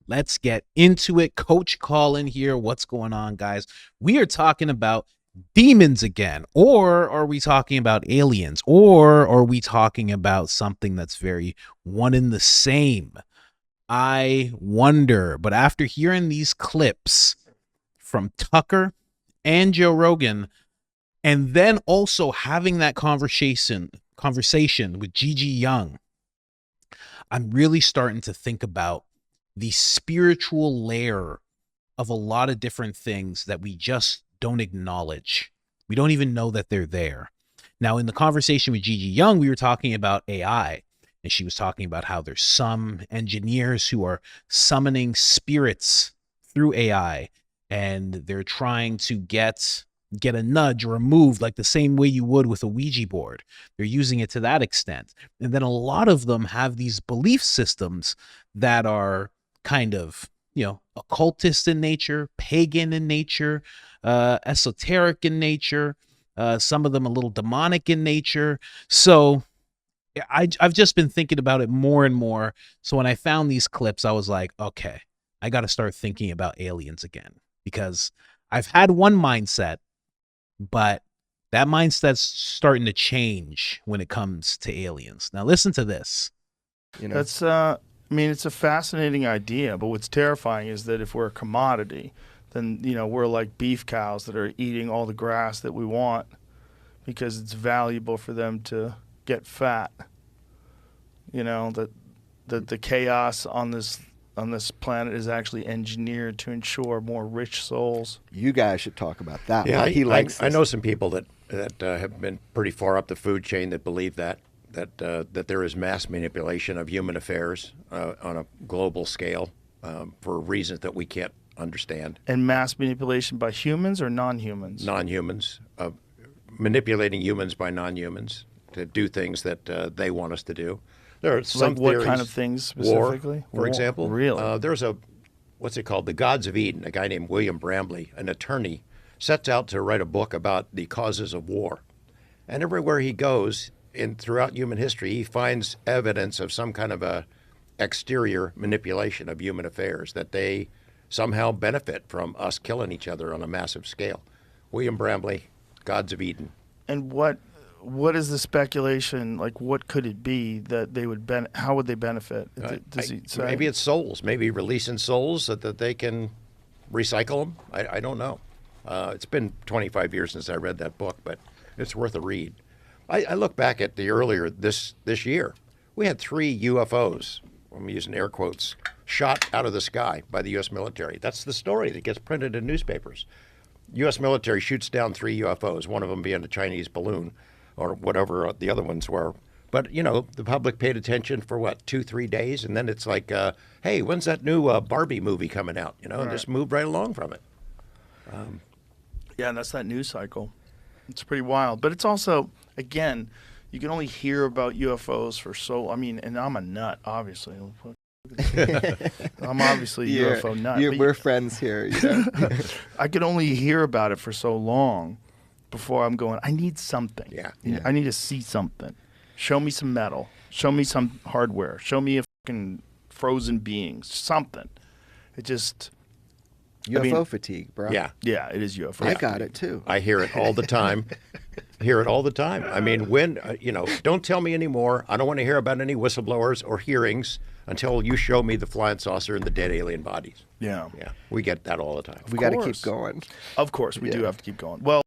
Let's get into it. Coach Colin here. What's going on, guys? We are talking about demons again, or are we talking about aliens, or are we talking about something that's very one and the same? I wonder. But after hearing these clips from Tucker and Joe Rogan, and then also having that conversation with Gigi Young, I'm really starting to think about the spiritual layer of a lot of different things that we just don't acknowledge. We don't even know that they're there. Now, in the conversation with Gigi Young, we were talking about AI, and she was talking about how there's some engineers who are summoning spirits through AI, and they're trying to get a nudge or a move like the same way you would with a Ouija board. They're using it to that extent. And then a lot of them have these belief systems that are kind of, occultist in nature, pagan in nature, esoteric in nature, some of them a little demonic in nature. So I've just been thinking about it more and more. So when I found these clips, I was like, okay, I got to start thinking about aliens again, because I've had one mindset, but that mindset's starting to change when it comes to aliens. Now listen to this. That's it's a fascinating idea, but what's terrifying is that if we're a commodity, then we're like beef cows that are eating all the grass that we want because it's valuable for them to get fat. That the chaos on this planet is actually engineered to ensure more rich souls. You guys should talk about that. Yeah, I know some people that have been pretty far up the food chain that believe that there is mass manipulation of human affairs on a global scale for reasons that we can't understand. And mass manipulation by humans or non-humans? Non-humans, manipulating humans by non-humans to do things that they want us to do. There are some like what theories, kind of things specifically? War, for example. Really? There's what's it called? The Gods of Eden. A guy named William Bramley, an attorney, sets out to write a book about the causes of war. And everywhere he goes throughout human history, he finds evidence of some kind of a exterior manipulation of human affairs, that they somehow benefit from us killing each other on a massive scale. William Bramley, Gods of Eden. And what is the speculation? Like, what could it be that they would how would they benefit? Does he say? Maybe it's souls. Maybe releasing souls so that they can recycle them. I don't know. It's been 25 years since I read that book, but it's worth a read. I look back at the earlier this year. We had 3 UFOs, I'm using air quotes, shot out of the sky by the U.S. military. That's the story that gets printed in newspapers. U.S. military shoots down 3 UFOs, one of them being a Chinese balloon or whatever the other ones were. But, the public paid attention for, 2-3 days? And then it's like, hey, when's that new Barbie movie coming out? And just moved right along from it. Yeah, and that's that news cycle. It's pretty wild. But it's also, again, you can only hear about UFOs for and I'm a nut, obviously. I'm obviously a UFO nut. We're friends here. I could only hear about it for so long before I'm going, I need something. Yeah. I need to see something. Show me some metal. Show me some hardware. Show me a fucking frozen being. Something. It just... UFO fatigue, bro. Yeah. Yeah, it is UFO. I got it too. I hear it all the time. When, don't tell me anymore. I don't want to hear about any whistleblowers or hearings until you show me the flying saucer and the dead alien bodies. Yeah. Yeah. We get that all the time. We got to keep going. Of course, we do have to keep going. Well,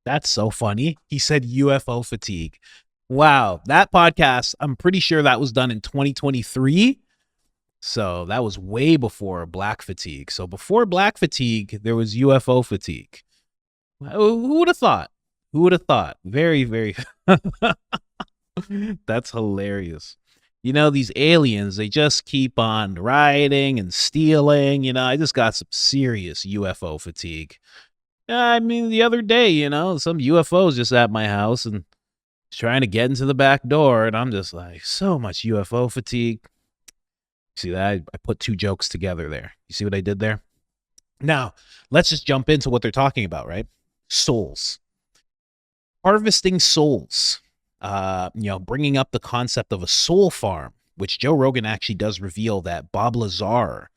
That's so funny. He said UFO fatigue. Wow. That podcast, I'm pretty sure that was done in 2023. So that was way before Black fatigue. So before Black fatigue, there was UFO fatigue. Who would have thought? Who would have thought? Very, very. That's hilarious. These aliens, they just keep on rioting and stealing. I just got some serious UFO fatigue. The other day, some UFOs just at my house and trying to get into the back door. And I'm just like, so much UFO fatigue. See that? I put 2 jokes together there. You see what I did there? Now, let's just jump into what they're talking about, right? Souls. Harvesting souls. Bringing up the concept of a soul farm. which Joe Rogan actually does reveal that Bob Lazar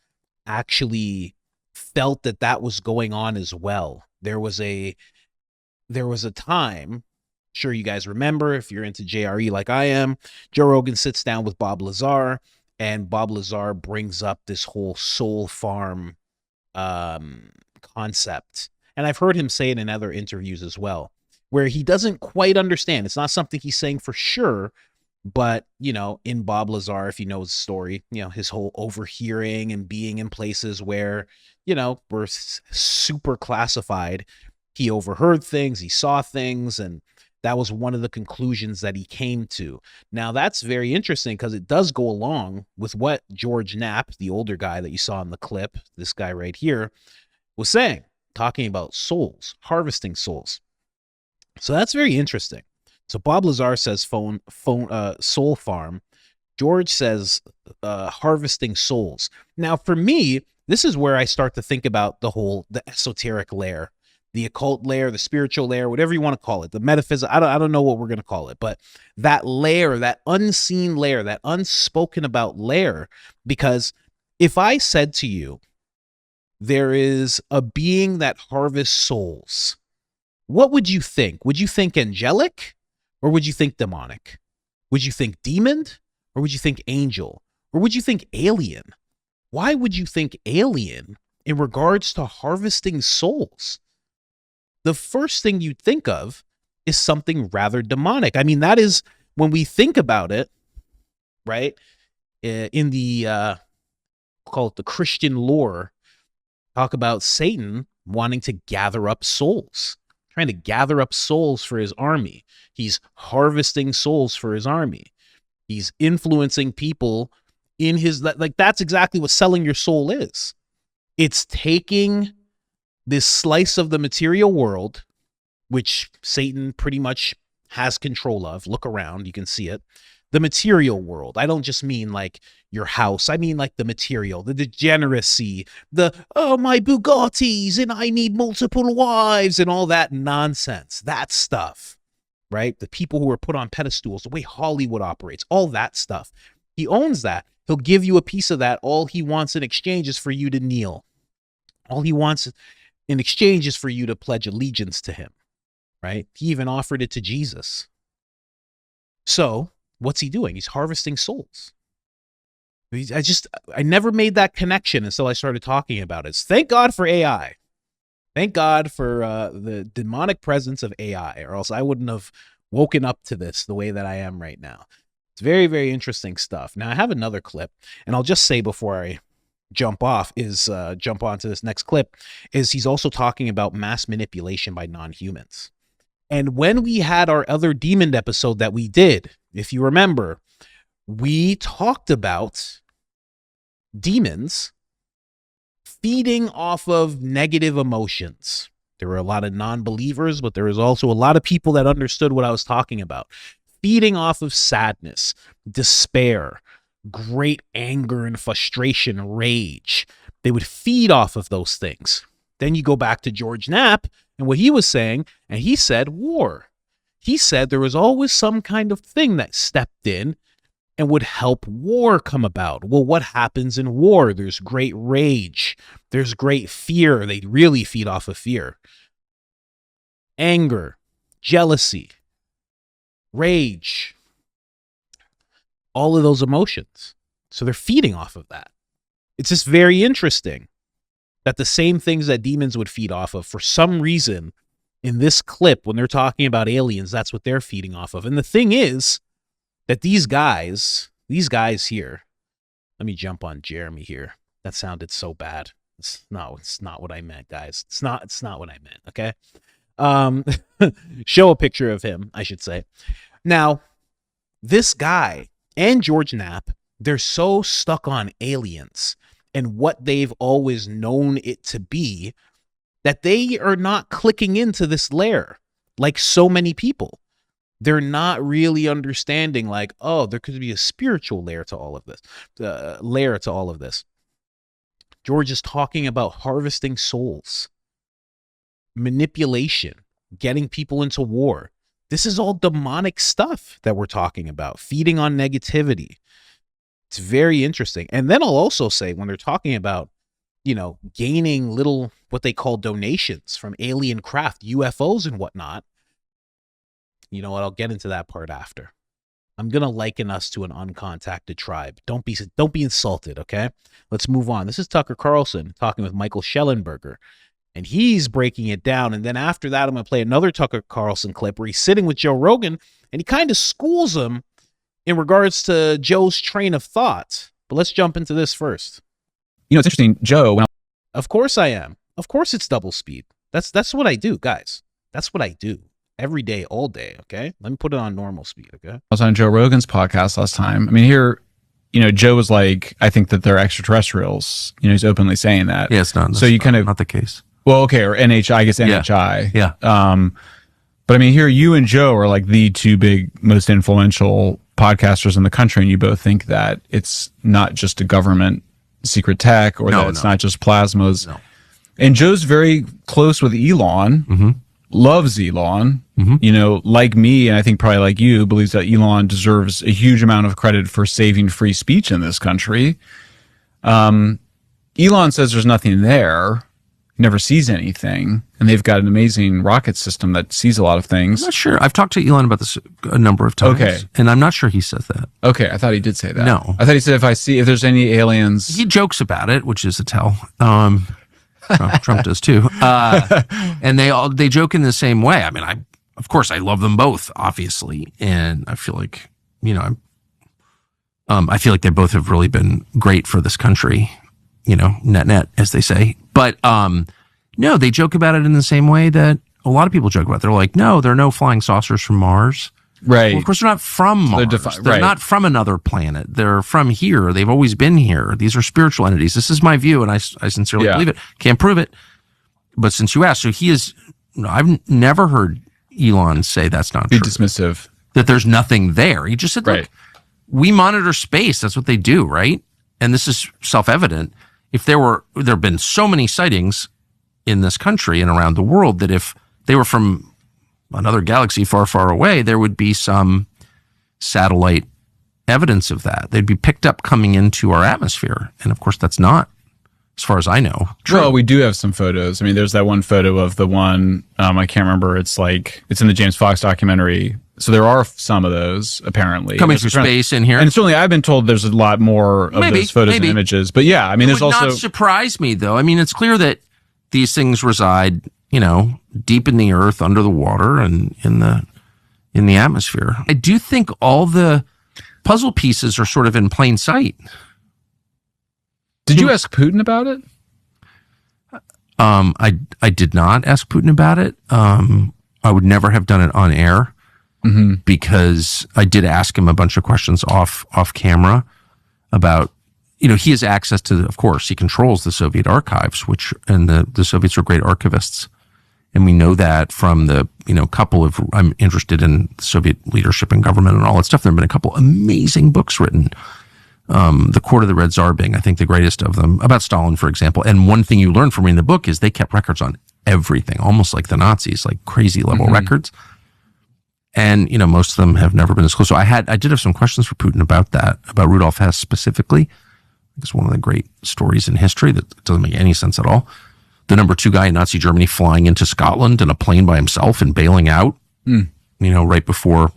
actually felt that that was going on as well. There was a time, sure you guys remember if you're into JRE like I am, Joe Rogan sits down with Bob Lazar, and Bob Lazar brings up this whole soul farm concept. And I've heard him say it in other interviews as well, where he doesn't quite understand. It's not something he's saying for sure, but, you know, in Bob Lazar, if you know his story, you know, his whole overhearing and being in places where, you know, were super classified. He overheard things, he saw things, and that was one of the conclusions that he came to. Now, that's very interesting because it does go along with what George Knapp, the older guy that you saw in the clip, this guy right here, was saying, talking about souls, harvesting souls. So that's very interesting. So Bob Lazar says soul farm. George says harvesting souls. Now, for me, this is where I start to think about the esoteric layer, the occult layer, the spiritual layer, whatever you want to call it, the metaphysics. I don't know what we're going to call it, but that layer, that unseen layer, that unspoken about layer, because if I said to you, there is a being that harvests souls, what would you think? Would you think angelic or would you think demonic? Would you think demon or would you think angel? Or would you think alien? Why would you think alien in regards to harvesting souls? The first thing you'd think of is something rather demonic. I mean, that is when we think about it, right? In the, call it the Christian lore, talk about Satan wanting to gather up souls, trying to gather up souls for his army. He's harvesting souls for his army. He's influencing people in his, like, that's exactly what selling your soul is. It's taking this slice of the material world, which Satan pretty much has control of. Look around, you can see it. The material world. I don't just mean like your house. I mean like the material, the degeneracy, oh, my Bugattis and I need multiple wives and all that nonsense. That stuff, right? The people who are put on pedestals, the way Hollywood operates, all that stuff. He owns that. He'll give you a piece of that. All he wants in exchange is for you to kneel. All he wants in exchange is for you to pledge allegiance to him, right? He even offered it to Jesus. So what's he doing? He's harvesting souls. I never made that connection until I started talking about it. Thank God for AI. Thank God for the demonic presence of AI, or else I wouldn't have woken up to this the way that I am right now. It's very, very interesting stuff. Now, I have another clip, and I'll just say before I jump onto this next clip, is he's also talking about mass manipulation by non-humans. And when we had our other demon episode that we did, if you remember, we talked about demons feeding off of negative emotions. There were a lot of non-believers, but there was also a lot of people that understood what I was talking about. Feeding off of sadness, despair, great anger and frustration, rage. They would feed off of those things. Then you go back to George Knapp and what he was saying, and he said war. He said there was always some kind of thing that stepped in and would help war come about. Well, what happens in war? There's great rage. There's great fear. They really feed off of fear. Anger, jealousy, rage, all of those emotions. So they're feeding off of that. It's just very interesting that the same things that demons would feed off of, for some reason, in this clip, when they're talking about aliens, that's what they're feeding off of. And the thing is that these guys here, let me jump on Jeremy here. That sounded so bad. It's not what I meant, guys. It's not what I meant, okay? Show a picture of him, I should say. Now, this guy and George Knapp, they're so stuck on aliens and what they've always known it to be that they are not clicking into this layer like so many people. They're not really understanding, like, oh, there could be a spiritual layer to all of this. George is talking about harvesting souls, manipulation, getting people into war. This is all demonic stuff that we're talking about, feeding on negativity. It's very interesting. And then I'll also say, when they're talking about, gaining little, what they call donations from alien craft, UFOs and whatnot, you know what? I'll get into that part after. I'm going to liken us to an uncontacted tribe. Don't be insulted, okay? Let's move on. This is Tucker Carlson talking with Michael Schellenberger, and he's breaking it down. And then after that, I'm going to play another Tucker Carlson clip where he's sitting with Joe Rogan, and he kind of schools him in regards to Joe's train of thought. But let's jump into this first. It's interesting, Joe. Of course I am. Of course it's double speed. That's what I do, guys. That's what I do. Every day, all day, okay? Let me put it on normal speed, okay? I was on Joe Rogan's podcast last time. I mean, here, Joe was like, I think that they're extraterrestrials. He's openly saying that. Yeah, it's not. So you kind of not the case. Well, okay, or NHI, I guess NHI. Yeah. But I mean, here, you and Joe are like the two big, most influential podcasters in the country, and you both think that it's not just a government secret tech, or that it's not just plasmas. No. And Joe's very close with Elon. Loves Elon, like me, and I think probably like you, believes that Elon deserves a huge amount of credit for saving free speech in this country. Elon says there's nothing there, never sees anything, and they've got an amazing rocket system that sees a lot of things. I'm not sure. I've talked to Elon about this a number of times. Okay. And I'm not sure he says that. Okay, I thought he did say that. No. I thought he said if there's any aliens. He jokes about it, which is a tell. Trump does too. And they joke in the same way. I mean, of course I love them both, obviously. And I feel like, I feel like they both have really been great for this country, net, as they say. But, no, they joke about it in the same way that a lot of people joke about it. They're like, no, there are no flying saucers from Mars. Right. Well, of course, they're not from Mars. They're right. not from another planet. They're from here. They've always been here. These are spiritual entities. This is my view, and I sincerely believe it. Can't prove it. But since you asked, so he is, I've never heard Elon say that's not Be true. dismissive. That there's nothing there. He just said, look, we monitor space. That's what they do, right? And this is self-evident. If there have been so many sightings in this country and around the world that if they were from another galaxy far, far away, there would be some satellite evidence of that. They'd be picked up coming into our atmosphere. And of course, that's not, as far as I know, true. Well, we do have some photos. I mean, there's that one photo of the one, I can't remember. It's in the James Fox documentary. So there are some of those, apparently. Coming through space in here. And certainly I've been told there's a lot more of those photos and images. But yeah, I mean, there's also... It would not surprise me, though. I mean, it's clear that these things reside, deep in the earth, under the water, and in the atmosphere. I do think all the puzzle pieces are sort of in plain sight. Did you ask Putin about it? I did not ask Putin about it. I would never have done it on air because I did ask him a bunch of questions off camera about, he has access to, of course, he controls the Soviet archives, and the Soviets are great archivists. And we know that from the, couple of, I'm interested in Soviet leadership and government and all that stuff. There have been a couple amazing books written. The Court of the Red Tsar being, I think, the greatest of them, about Stalin, for example. And one thing you learn from reading the book is they kept records on everything, almost like the Nazis, like crazy level records. And, most of them have never been disclosed. So I did have some questions for Putin about that, about Rudolf Hess specifically. It's one of the great stories in history that doesn't make any sense at all. The number 2 guy in Nazi Germany flying into Scotland in a plane by himself and bailing out, right before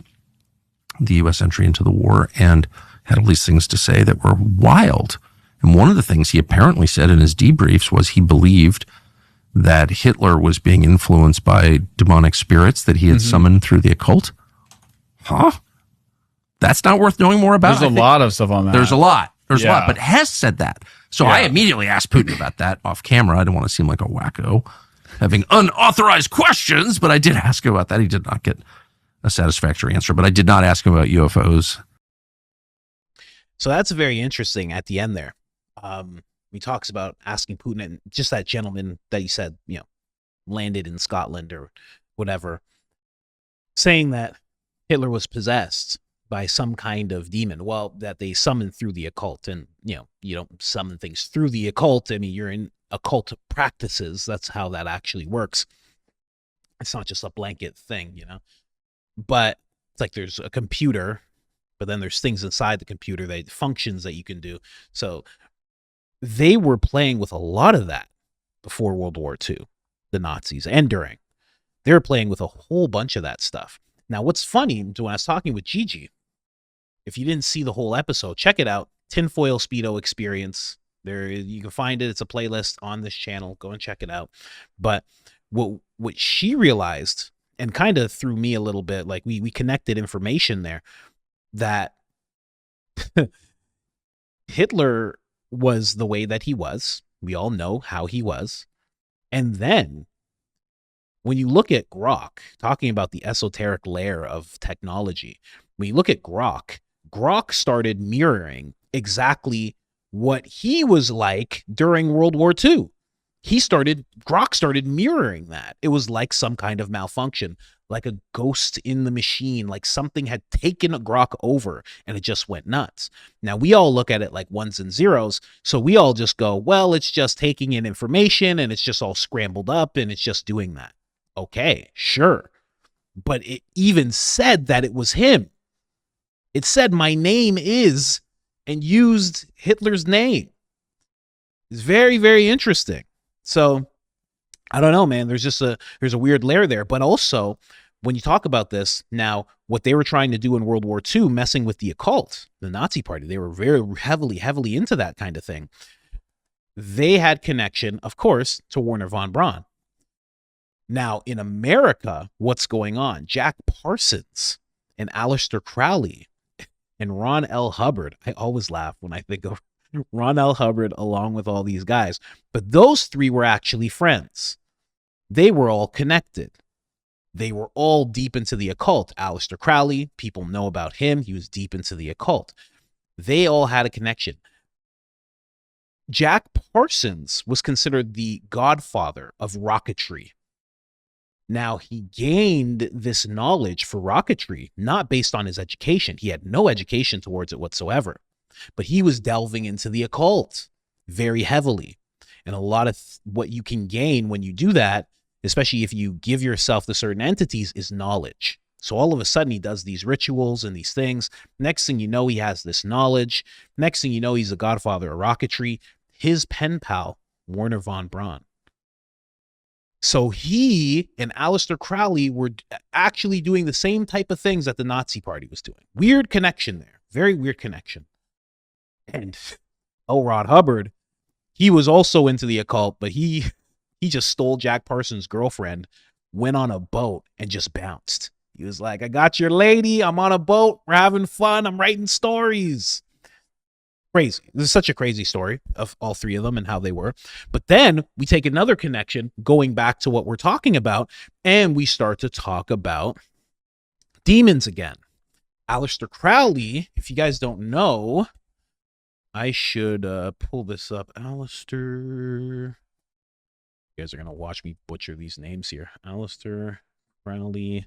the U.S. entry into the war, and had all these things to say that were wild. And one of the things he apparently said in his debriefs was he believed that Hitler was being influenced by demonic spirits that he had summoned through the occult. Huh? That's not worth knowing more about. There's a lot of stuff on that. There's a lot. There's a lot. But Hess said that. So I immediately asked Putin about that off camera. I didn't want to seem like a wacko having unauthorized questions, but I did ask him about that. He did not get a satisfactory answer, but I did not ask him about UFOs. So that's very interesting at the end there. He talks about asking Putin, and just that gentleman that he said, landed in Scotland or whatever, saying that Hitler was possessed by some kind of demon. Well, that they summoned through the occult, and you don't summon things through the occult. I mean, you're in occult practices. That's how that actually works. It's not just a blanket thing, But it's like there's a computer but then there's things inside the computer, that functions that you can do. So they were playing with a lot of that before World War II, the Nazis, and during. They were playing with a whole bunch of that stuff. Now, what's funny, when I was talking with Gigi, if you didn't see the whole episode, check it out. Tinfoil Speedo Experience. There, you can find it. It's a playlist on this channel. Go and check it out. But what she realized, and kind of threw me a little bit, like we connected information there, that Hitler was the way that he was. We all know how he was. And then when you look at Grok, talking about the esoteric layer of technology, when you look at Grok started mirroring exactly what he was like during World War II. Grok started mirroring that. It was like some kind of malfunction, like a ghost in the machine, like something had taken a Grok over and it just went nuts. Now, we all look at it like ones and zeros, so we all just go, well, it's just taking in information and it's just all scrambled up and it's just doing that. Okay, sure. But it even said that it was him. It said, my name is, and used Hitler's name. It's very, very interesting. So I don't know, man. There's a weird layer there. But also, when you talk about this, now, what they were trying to do in World War II, messing with the occult, the Nazi party, they were very heavily into that kind of thing. They had connection, of course, to Werner von Braun. Now, in America, what's going on? Jack Parsons and Aleister Crowley and Ron L. Hubbard. I always laugh when I think of Ron L. Hubbard along with all these guys. But those three were actually friends. They were all connected. They were all deep into the occult. Aleister Crowley, people know about him. He was deep into the occult. They all had a connection. Jack Parsons was considered the godfather of rocketry. Now, he gained this knowledge for rocketry, not based on his education. He had no education towards it whatsoever. But he was delving into the occult very heavily. And a lot of what you can gain when you do that, especially if you give yourself to certain entities, is knowledge. So all of a sudden, he does these rituals and these things. Next thing you know, he has this knowledge. Next thing you know, he's the godfather of rocketry. His pen pal, Werner von Braun. So he and Aleister Crowley were actually doing the same type of things that the Nazi party was doing. Weird connection there. Very weird connection. And L. Ron Hubbard, he was also into the occult, but he just stole Jack Parsons' girlfriend, went on a boat, and just bounced. He was like, I got your lady. I'm on a boat. We're having fun. I'm writing stories. Crazy. This is such a crazy story of all three of them and how they were. But then we take another connection going back to what we're talking about, and we start to talk about demons again. Aleister Crowley, if you guys don't know, I should pull this up. Aleister. You guys are going to watch me butcher these names here. Aleister Crowley.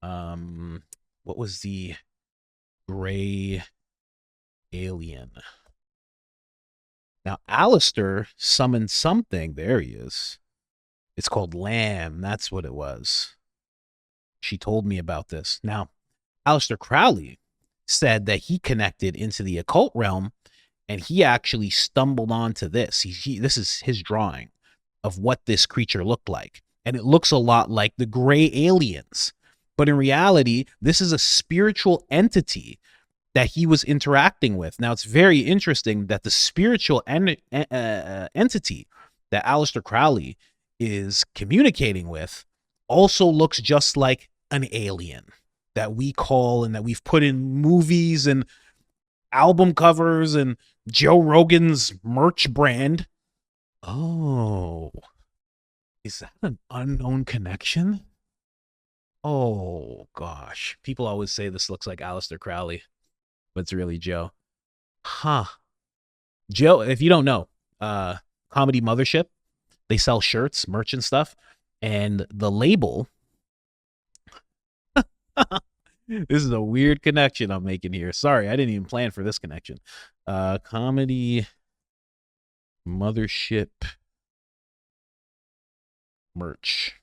What was the gray alien? Now, Aleister summoned something. There he is. It's called Lamb. That's what it was. She told me about this. Now, Aleister Crowley said that he connected into the occult realm, and he actually stumbled onto this. This is his drawing of what this creature looked like. And it looks a lot like the gray aliens. But in reality, this is a spiritual entity that he was interacting with. Now, it's very interesting that the spiritual entity that Aleister Crowley is communicating with also looks just like an alien that we call and that we've put in movies and album covers and Joe Rogan's merch brand. Oh, is that an unknown connection? Oh, gosh. People always say this looks like Aleister Crowley, but it's really Joe. Huh. Joe, if you don't know, Comedy Mothership, they sell shirts, merch and stuff, and the label... This is a weird connection I'm making here. Sorry, I didn't even plan for this connection. Comedy Mothership merch.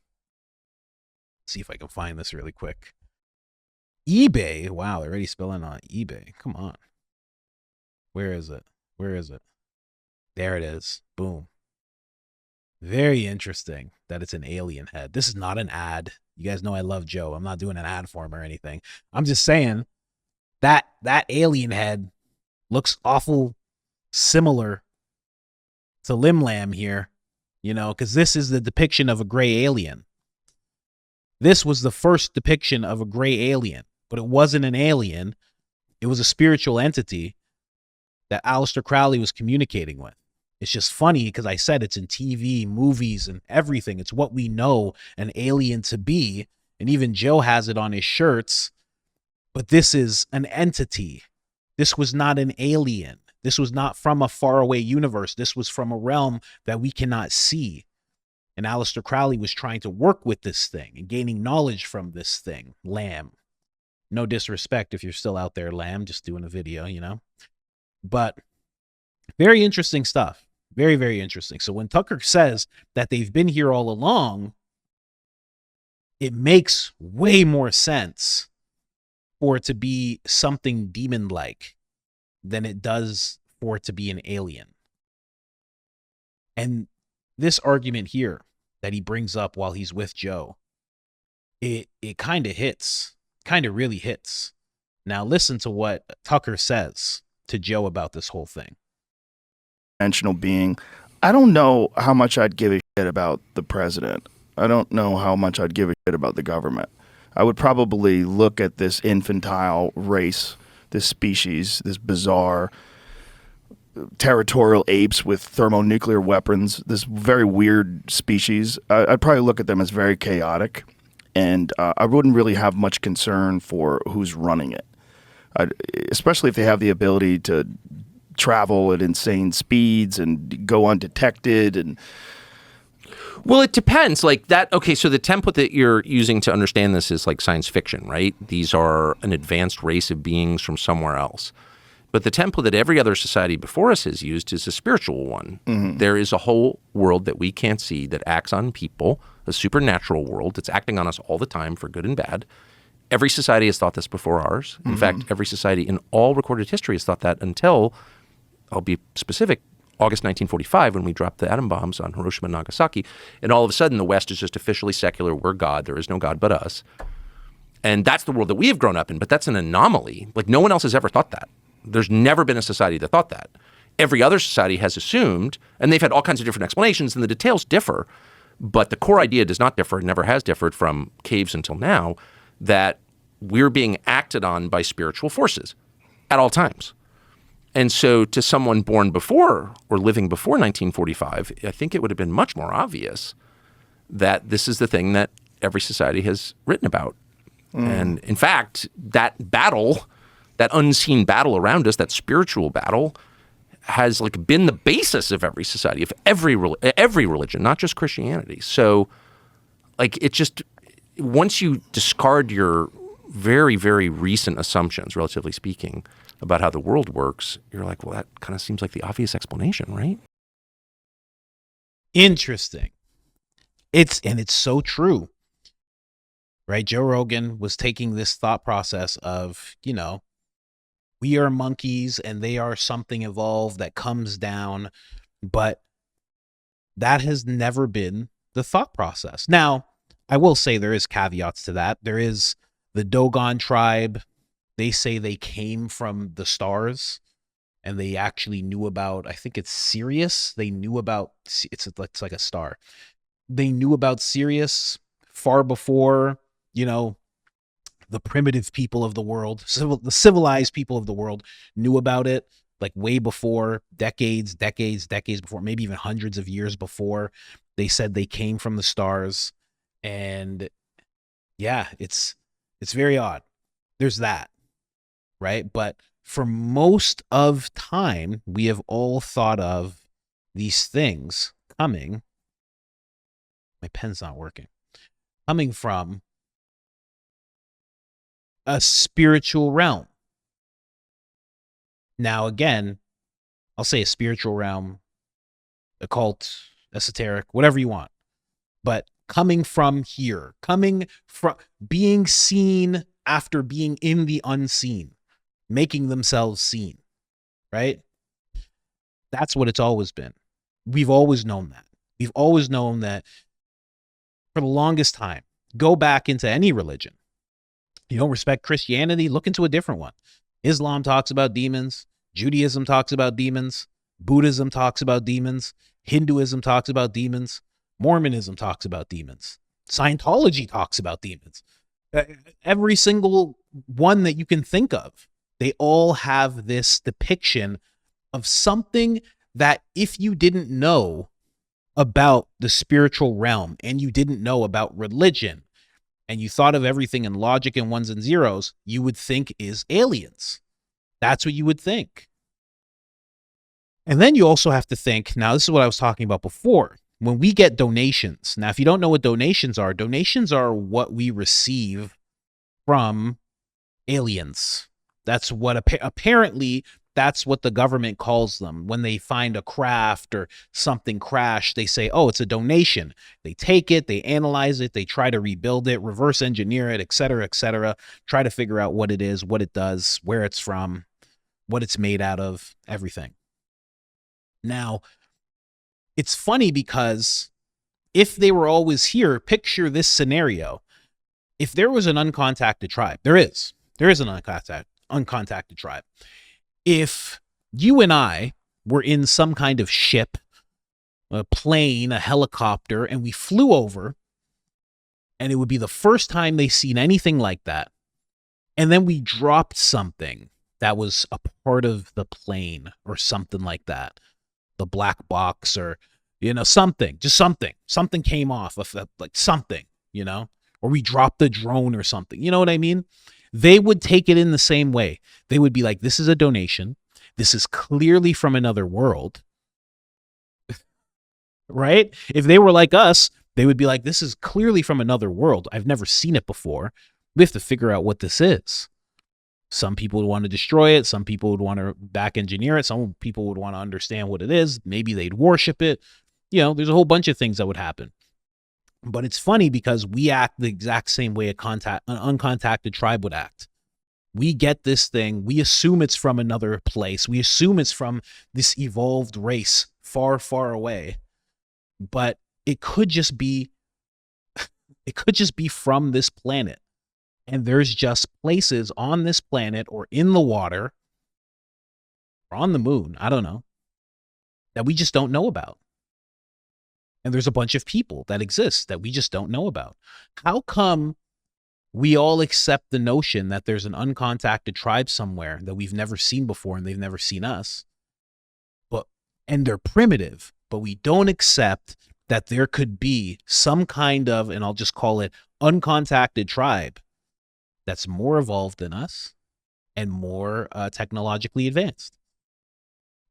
Let's see if I can find this really quick. eBay. Wow, they're already spilling on eBay. Come on. Where is it? Where is it? There it is. Boom. Very interesting that it's an alien head. This is not an ad. You guys know I love Joe. I'm not doing an ad for him or anything. I'm just saying that alien head looks awful similar to Lim Lam here, you know, because this is the depiction of a gray alien. This was the first depiction of a gray alien, but it wasn't an alien. It was a spiritual entity that Aleister Crowley was communicating with. It's just funny because I said it's in TV, movies, and everything. It's what we know an alien to be. And even Joe has it on his shirts. But this is an entity. This was not an alien. This was not from a faraway universe. This was from a realm that we cannot see. And Aleister Crowley was trying to work with this thing and gaining knowledge from this thing, Lamb. No disrespect if you're still out there, Lamb, just doing a video, you know. But very interesting stuff. Very, very interesting. So when Tucker says that they've been here all along, it makes way more sense for it to be something demon-like than it does for it to be an alien. And this argument here that he brings up while he's with Joe, it kind of hits, kind of really hits. Now listen to what Tucker says to Joe about this whole thing. Dimensional being. I don't know how much I'd give a shit about the president. I don't know how much I'd give a shit about the government. I would probably look at this infantile race, this species, this bizarre territorial apes with thermonuclear weapons, this very weird species. I'd probably look at them as very chaotic, and I wouldn't really have much concern for who's running it, especially if they have the ability to travel at insane speeds and go undetected. And well, it depends. Like that. Okay, so the template that you're using to understand this is like science fiction, right? These are an advanced race of beings from somewhere else. But the template that every other society before us has used is a spiritual one. Mm-hmm. There is a whole world that we can't see that acts on people, a supernatural world that's acting on us all the time for good and bad. Every society has thought this before ours. In fact, every society in all recorded history has thought that until, I'll be specific, August 1945, when we dropped the atom bombs on Hiroshima and Nagasaki. And all of a sudden, the West is just officially secular. We're God. There is no God but us. And that's the world that we have grown up in. But that's an anomaly. Like, no one else has ever thought that. There's never been a society that thought that. Every other society has assumed, and they've had all kinds of different explanations, and the details differ, but the core idea does not differ, never has differed from caves until now, that we're being acted on by spiritual forces at all times. And so to someone born before or living before 1945, I think it would have been much more obvious that this is the thing that every society has written about. And in fact, that battle, that unseen battle around us, that spiritual battle, has like been the basis of every society, of every religion, not just Christianity. So like it just, once you discard your very, very recent assumptions, relatively speaking, about how the world works, you're like, well, that kind of seems like the obvious explanation, right? Interesting. It's so true, right? Joe Rogan was taking this thought process of, you know, we are monkeys and they are something evolved that comes down, but that has never been the thought process. Now, I will say there is caveats to that. There is the Dogon tribe. They say they came from the stars and they actually knew about, I think it's Sirius. They knew about, it's like a star. They knew about Sirius far before, you know, the primitive people of the world, the civilized people of the world knew about it, like way before, decades before, maybe even hundreds of years before. They said they came from the stars. And yeah, it's very odd. There's that, right? But for most of time, we have all thought of these things coming. My pen's not working. Coming from a spiritual realm. Now, again, I'll say a spiritual realm, occult, esoteric, whatever you want. But coming from here, coming from being seen after being in the unseen, making themselves seen, right? That's what it's always been. We've always known that. We've always known that for the longest time. Go back into any religion. You don't respect Christianity? Look into a different one. Islam talks about demons. Judaism talks about demons. Buddhism talks about demons. Hinduism talks about demons. Mormonism talks about demons. Scientology talks about demons. Every single one that you can think of, they all have this depiction of something that if you didn't know about the spiritual realm and you didn't know about religion and you thought of everything in logic and ones and zeros, you would think is aliens. That's what you would think. And then you also have to think, now this is what I was talking about before, when we get donations. Now, if you don't know what donations are what we receive from aliens. That's what apparently that's what the government calls them. When they find a craft or something crashed, they say, oh, it's a donation. They take it, they analyze it, they try to rebuild it, reverse engineer it, et cetera, try to figure out what it is, what it does, where it's from, what it's made out of, everything. Now, it's funny because if they were always here, picture this scenario. If there was an uncontacted tribe, there is an uncontacted tribe. If you and I were in some kind of ship, a plane, a helicopter, and we flew over, and it would be the first time they've seen anything like that, and then we dropped something that was a part of the plane or something like that, the black box or, something came off of like something, or we dropped the drone or something, you know what I mean? They would take it in the same way. They would be like, this is a donation. This is clearly from another world. Right? If they were like us, they would be like, this is clearly from another world. I've never seen it before. We have to figure out what this is. Some people would want to destroy it. Some people would want to back engineer it. Some people would want to understand what it is. Maybe they'd worship it. There's a whole bunch of things that would happen. But it's funny because we act the exact same way an uncontacted tribe would act. We get this thing. We assume it's from another place. We assume it's from this evolved race far, far away. But it could just be from this planet. And there's just places on this planet or in the water or on the moon, I don't know, that we just don't know about. And there's a bunch of people that exist that we just don't know about. How come we all accept the notion that there's an uncontacted tribe somewhere that we've never seen before and they've never seen us? And they're primitive, but we don't accept that there could be some kind of, and I'll just call it uncontacted tribe that's more evolved than us and more technologically advanced.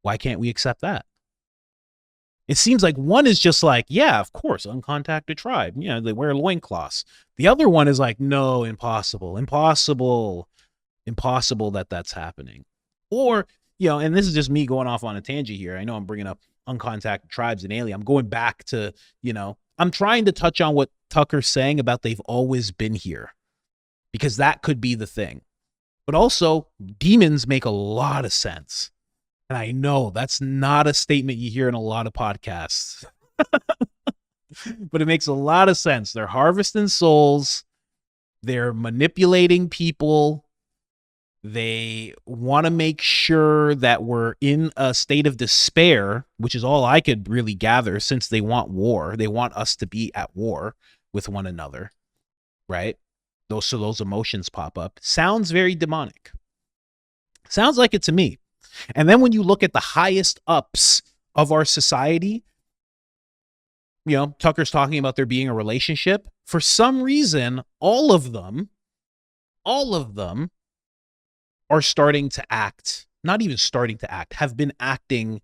Why can't we accept that? It seems like one is just like, yeah, of course, uncontacted tribe. They wear loincloths. The other one is like, no, impossible that that's happening. Or, and this is just me going off on a tangent here. I know I'm bringing up uncontacted tribes and alien. I'm going back to, I'm trying to touch on what Tucker's saying about they've always been here, because that could be the thing. But also, demons make a lot of sense. And I know that's not a statement you hear in a lot of podcasts, but it makes a lot of sense. They're harvesting souls. They're manipulating people. They want to make sure that we're in a state of despair, which is all I could really gather, since they want war. They want us to be at war with one another, right? Those emotions pop up. Sounds very demonic. Sounds like it to me. And then when you look at the highest ups of our society, Tucker's talking about there being a relationship. For some reason, all of them are starting to act, not even starting to act, have been acting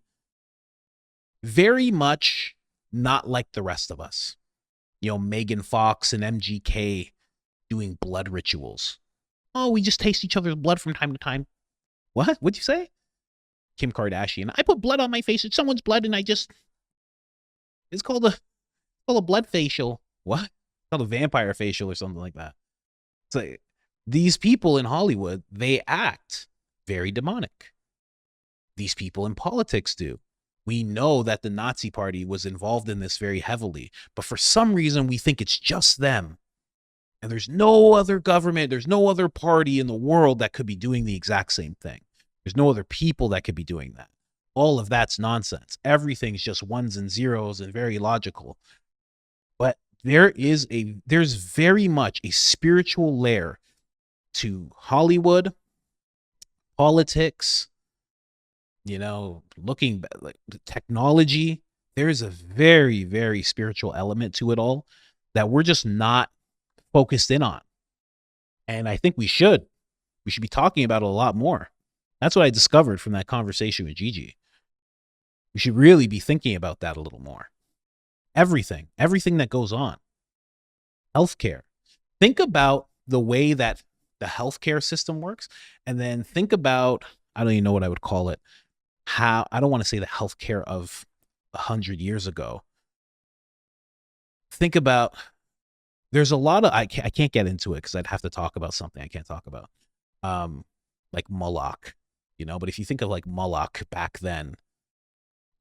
very much not like the rest of us. Megan Fox and MGK doing blood rituals. Oh, we just taste each other's blood from time to time. What? What'd you say? Kim Kardashian. I put blood on my face. It's someone's blood, and it's called a blood facial. What? It's called a vampire facial or something like that. It's like these people in Hollywood, they act very demonic. These people in politics do. We know that the Nazi Party was involved in this very heavily, but for some reason we think it's just them. And there's no other government, there's no other party in the world that could be doing the exact same thing. There's no other people that could be doing that. All of that's nonsense. Everything's just ones and zeros and very logical. But there's very much a spiritual layer to Hollywood, politics, looking like technology. There's a very, very spiritual element to it all that we're just not focused in on. And I think we should be talking about it a lot more. That's what I discovered from that conversation with Gigi. We should really be thinking about that a little more. Everything that goes on. Healthcare. Think about the way that the healthcare system works, and then think about, I don't even know what I would call it. I don't want to say the healthcare of 100 years ago. Think about, there's a lot of, I can't get into it because I'd have to talk about something I can't talk about. Like Moloch, but if you think of like Moloch back then,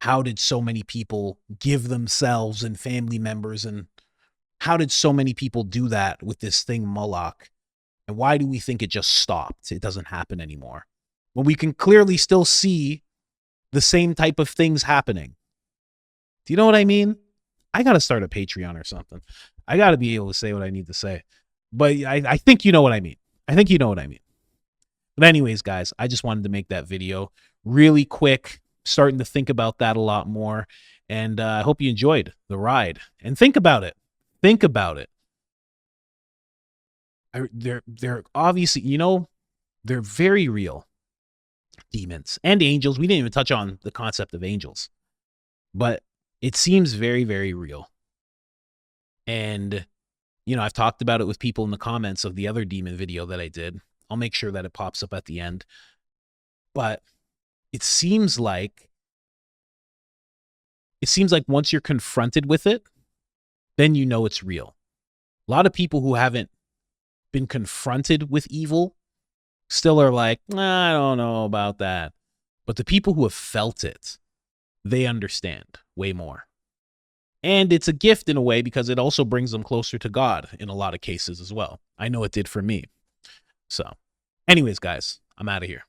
how did so many people give themselves and family members, and how did so many people do that with this thing Moloch? And why do we think it just stopped? It doesn't happen anymore. When we can clearly still see the same type of things happening. Do you know what I mean? I got to start a Patreon or something. I got to be able to say what I need to say. But I think you know what I mean. But anyways, guys, I just wanted to make that video really quick, starting to think about that a lot more. And I hope you enjoyed the ride. And think about it. They're obviously, they're very real. Demons and angels. We didn't even touch on the concept of angels, but it seems very, very real. And, I've talked about it with people in the comments of the other demon video that I did. I'll make sure that it pops up at the end. But it seems like once you're confronted with it, then it's real. A lot of people who haven't been confronted with evil still are like, I don't know about that. But the people who have felt it, they understand way more. And it's a gift in a way because it also brings them closer to God in a lot of cases as well. I know it did for me. So, anyways, guys, I'm out of here.